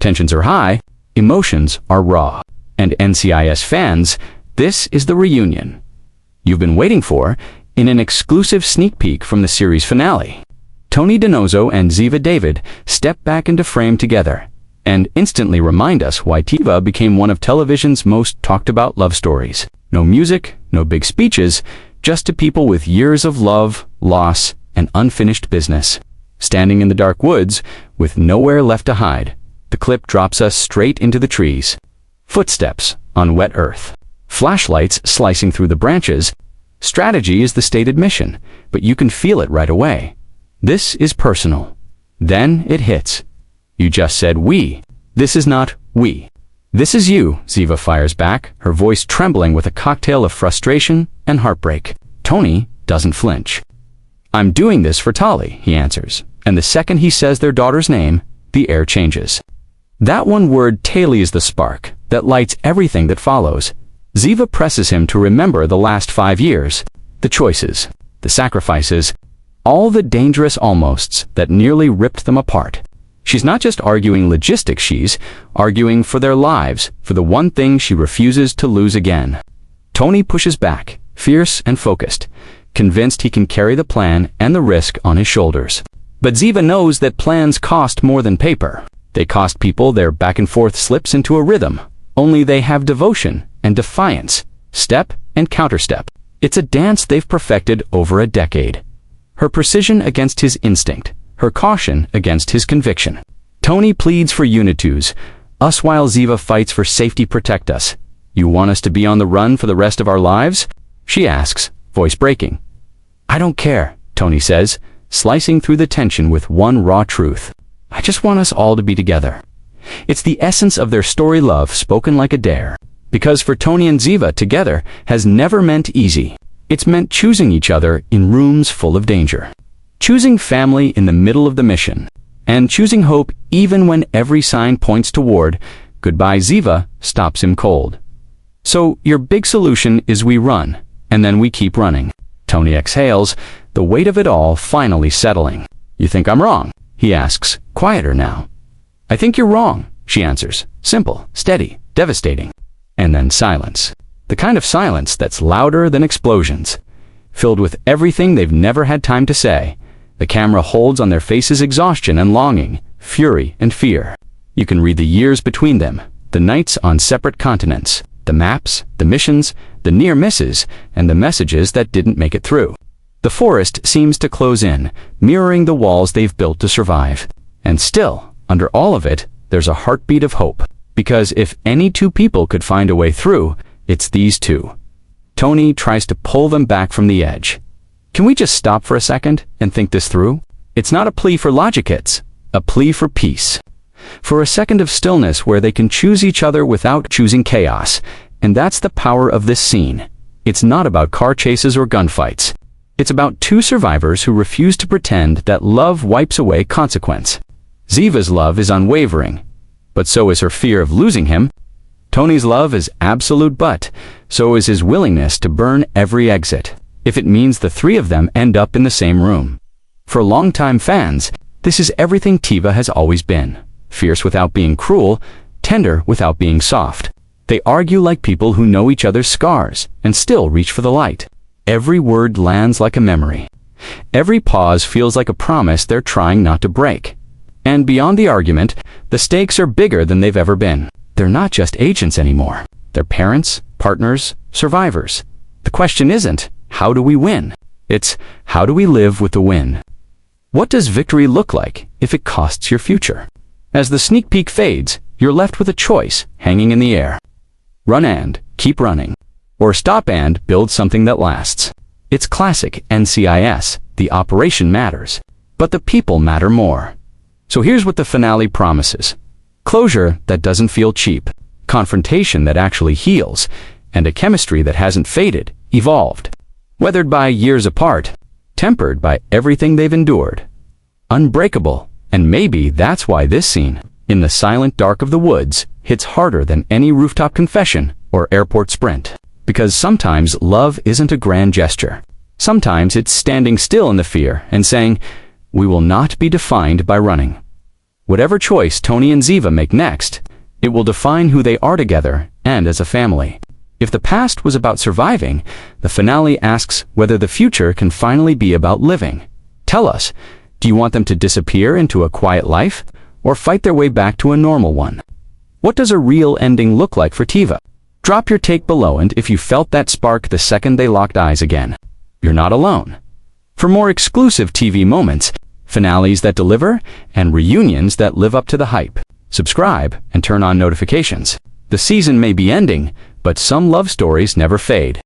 Tensions are high, emotions are raw. And NCIS fans, this is the reunion you've been waiting for in an exclusive sneak peek from the series finale. Tony Donoso and Ziva David step back into frame together and instantly remind us why Ziva became one of television's most talked about love stories. No music, no big speeches, just two people with years of love, loss, and unfinished business. Standing in the dark woods, with nowhere left to hide, the clip drops us straight into the trees. Footsteps on wet earth. Flashlights slicing through the branches. Strategy is the stated mission, but you can feel it right away. This is personal. Then it hits. You just said we. This is not we. This is you, Ziva fires back, her voice trembling with a cocktail of frustration and heartbreak. Tony doesn't flinch. I'm doing this for Tali, he answers, and the second he says their daughter's name, the air changes. That one word Tali is the spark that lights everything that follows. Ziva presses him to remember the last 5 years, the choices, the sacrifices, all the dangerous almosts that nearly ripped them apart. She's not just arguing logistics, she's arguing for their lives, for the one thing she refuses to lose again. Tony pushes back, fierce and focused, convinced he can carry the plan and the risk on his shoulders. But Ziva knows that plans cost more than paper. They cost people their back-and-forth slips into a rhythm. Only they have devotion and defiance, step and counterstep. It's a dance they've perfected over a decade. Her precision against his instinct, her caution against his conviction. Tony pleads for unitus, us while Ziva fights for safety. Protect us. You want us to be on the run for the rest of our lives? She asks, voice breaking. I don't care, Tony says, slicing through the tension with one raw truth. I just want us all to be together. It's the essence of their story, love spoken like a dare. Because for Tony and Ziva, together has never meant easy. It's meant choosing each other in rooms full of danger. Choosing family in the middle of the mission. And choosing hope even when every sign points toward goodbye. Ziva stops him cold. So your big solution is we run, and then we keep running. Tony exhales, the weight of it all finally settling. You think I'm wrong? He asks, quieter now. I think you're wrong, she answers, simple, steady, devastating. And then silence. The kind of silence that's louder than explosions, filled with everything they've never had time to say. The camera holds on their faces exhaustion and longing, fury and fear. You can read the years between them, the nights on separate continents, the maps, the missions, the near misses, and the messages that didn't make it through. The forest seems to close in, mirroring the walls they've built to survive. And still, under all of it, there's a heartbeat of hope. Because if any two people could find a way through, it's these two. Tony tries to pull them back from the edge. Can we just stop for a second and think this through? It's not a plea for logic, it's a plea for peace. For a second of stillness where they can choose each other without choosing chaos. And that's the power of this scene. It's not about car chases or gunfights. It's about two survivors who refuse to pretend that love wipes away consequence. Ziva's love is unwavering, but so is her fear of losing him. Tony's love is absolute, but so is his willingness to burn every exit, if it means the three of them end up in the same room. For longtime fans, this is everything Ziva has always been. Fierce without being cruel, tender without being soft. They argue like people who know each other's scars and still reach for the light. Every word lands like a memory. Every pause feels like a promise they're trying not to break. And beyond the argument, the stakes are bigger than they've ever been. They're not just agents anymore. They're parents, partners, survivors. The question isn't, how do we win? It's, how do we live with the win? What does victory look like if it costs your future? As the sneak peek fades, you're left with a choice hanging in the air. Run and keep running. Or stop and build something that lasts. It's classic NCIS. The operation matters, but the people matter more. So here's what the finale promises. Closure that doesn't feel cheap, confrontation that actually heals, and a chemistry that hasn't faded, evolved. Weathered by years apart, tempered by everything they've endured. Unbreakable, and maybe that's why this scene, in the silent dark of the woods, hits harder than any rooftop confession or airport sprint. Because sometimes love isn't a grand gesture. Sometimes it's standing still in the fear and saying, we will not be defined by running. Whatever choice Tony and Ziva make next, it will define who they are together and as a family. If the past was about surviving, the finale asks whether the future can finally be about living. Tell us, do you want them to disappear into a quiet life, or fight their way back to a normal one? What does a real ending look like for Tiva? Drop your take below, and if you felt that spark the second they locked eyes again, you're not alone. For more exclusive TV moments, finales that deliver, and reunions that live up to the hype, subscribe and turn on notifications. The season may be ending, but some love stories never fade.